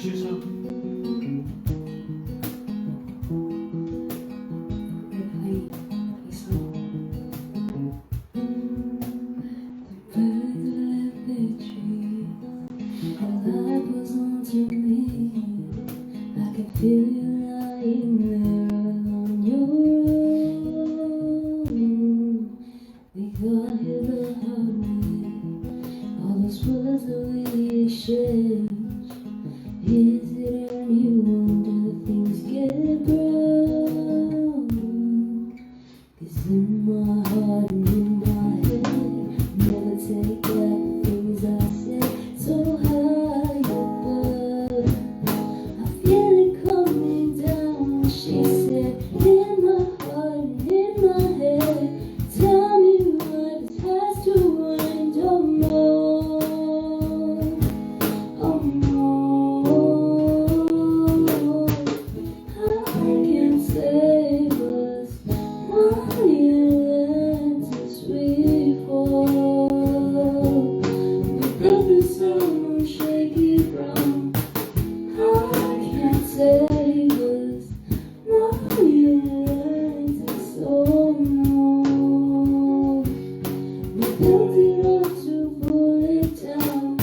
Feel you lying there on your own. We got here the hard way. All those words that we exchanged. Is it any wonder things get broken? 'Cause in my heart and in my head, never take back things I said. So high above, I feel it coming down. She said, in my heart and in my head, tell me what it has to end. Oh no, oh no, I can't save us. My Atlantis we fall. We built this on shaky ground. I can't save us. My Atlantis, oh no. We built it up to pull it down.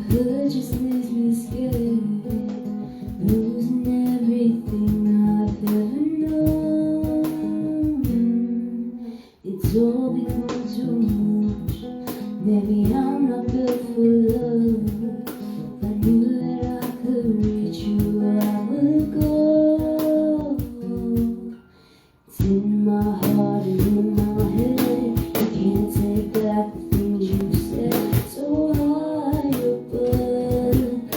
The hood just leaves me scared, losing everything I've ever known. It's all become too much. Maybe I'm not good for love. If I knew that I could reach you, I would go. It's in my heart and in my head. I can't take back the things you said. So high above,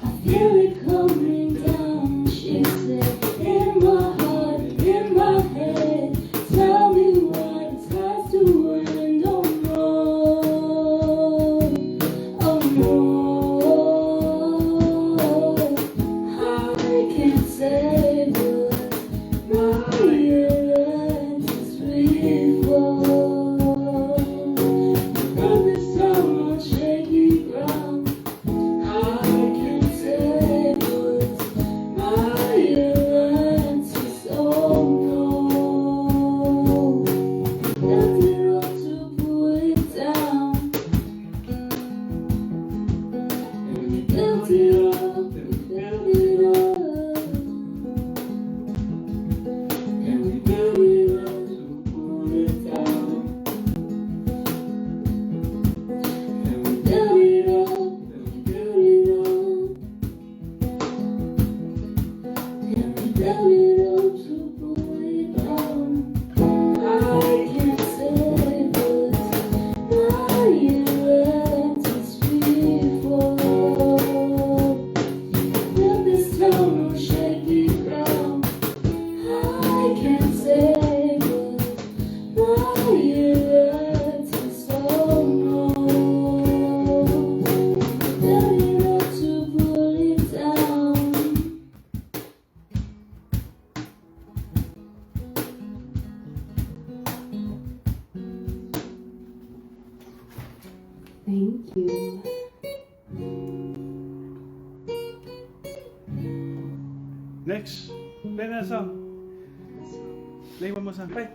I feel it coming down. She said, in my heart, in my head, tell me what it has to end. Oh no, oh no, I can't save us. My Atlantis we fall. From this on shaky ground, I can't save us. My Atlantis, oh no. Built it up to pull it down. And we built it up, we built it up. And we built it up to pull it down. And we built it up, and we built it up. And we built it up to pull it down. I can't save us. My Atlantis we fall. Built this town on shaky ground. I can't save us. My Atlantis, oh no. Built it up to pull it down. Thank you. Next, play na song. Play one more song. Play.